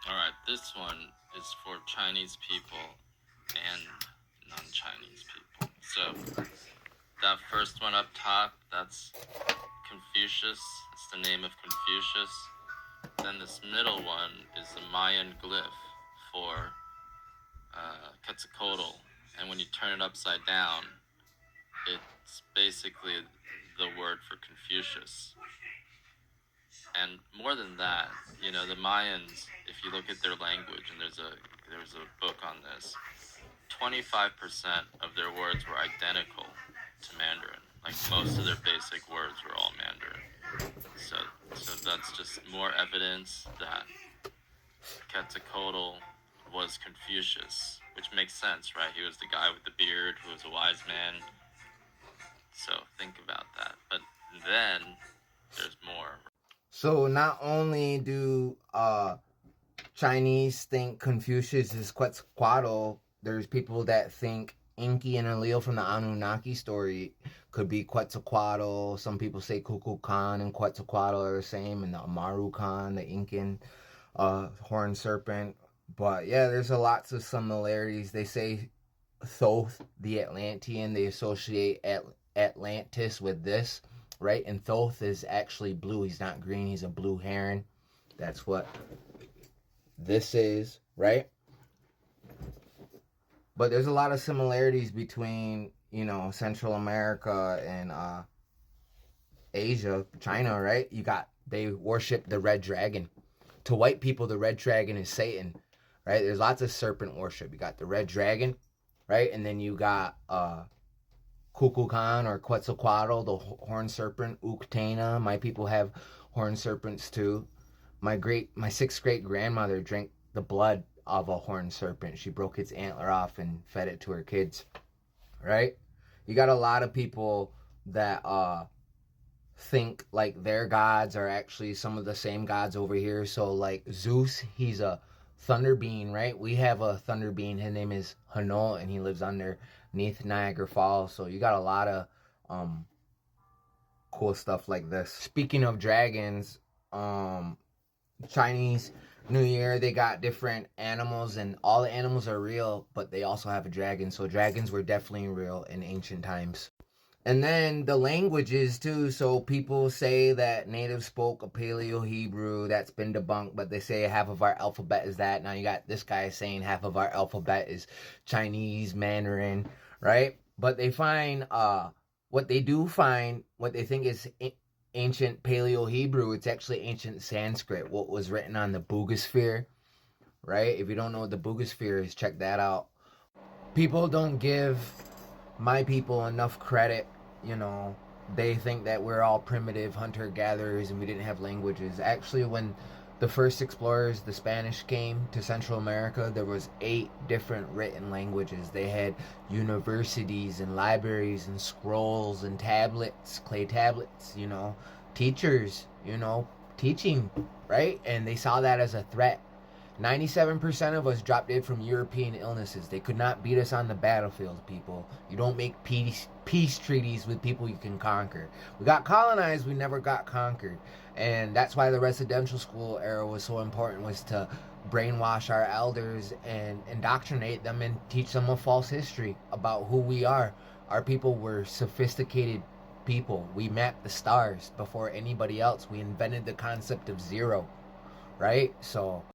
Alright, this one is for Chinese people and non-Chinese people. So, that first one up top, that's Confucius. It's the name of Confucius. Then this middle one is the Mayan glyph for Quetzalcoatl. And when you turn it upside down, it's basically the word for Confucius. And more than that, the Mayans, if you look at their language, and there's a book on this, 25% of their words were identical to Mandarin. Like most of their basic words were all Mandarin. So that's just more evidence that Quetzalcoatl was Confucius, which makes sense, right? He was the guy with the beard who was a wise man. So think about that. But then there's more. So not only do Chinese think Confucius is Quetzalcoatl, there's people that think Inky and Enlil from the Anunnaki story could be Quetzalcoatl. Some people say Kukulkan and Quetzalcoatl are the same, and the Amarukahn, the Incan horned serpent. But yeah, there's lots of similarities. They say Thoth, the Atlantean, they associate Atlantis with this, right? And Thoth is actually blue. He's not green. He's a blue heron. That's what this is, right? But there's a lot of similarities between, Central America and Asia, China, right? They worship the red dragon. To white people, the red dragon is Satan, right? There's lots of serpent worship. You got the red dragon, right? And then you got Kukulkan or Quetzalcoatl, the horned serpent, Uktana. My people have horned serpents too. My sixth great grandmother drank the blood of a horned serpent. She broke its antler off and fed it to her kids, right? You got a lot of people that think like their gods are actually some of the same gods over here. So like Zeus, he's a thunder being, right? We have a thunder being. His name is Hanol, and he lives underneath Niagara Falls. So you got a lot of cool stuff like this. Speaking of dragons, Chinese New Year, they got different animals, and all the animals are real, but they also have a dragon. So dragons were definitely real in ancient times. And then the languages too. So people say that natives spoke a Paleo Hebrew. That's been debunked, but they say half of our alphabet is that. Now you got this guy saying half of our alphabet is Chinese Mandarin, right? But they find what they think is ancient Paleo Hebrew. It's actually ancient Sanskrit, what was written on the Bugosphere, right? If you don't know what the Bugosphere is, check that out. People don't give my people enough credit. They think that we're all primitive hunter-gatherers and we didn't have languages. Actually, when the first explorers, the Spanish, came to Central America, there was 8 different written languages. They had universities and libraries and scrolls and tablets, clay tablets, teachers, teaching, right? And they saw that as a threat. 97% of us dropped dead from European illnesses. They could not beat us on the battlefield, people. You don't make peace treaties with people you can conquer. We got colonized, we never got conquered. And that's why the residential school era was so important, was to brainwash our elders and indoctrinate them and teach them a false history about who we are. Our people were sophisticated people. We mapped the stars before anybody else. We invented the concept of zero, right? So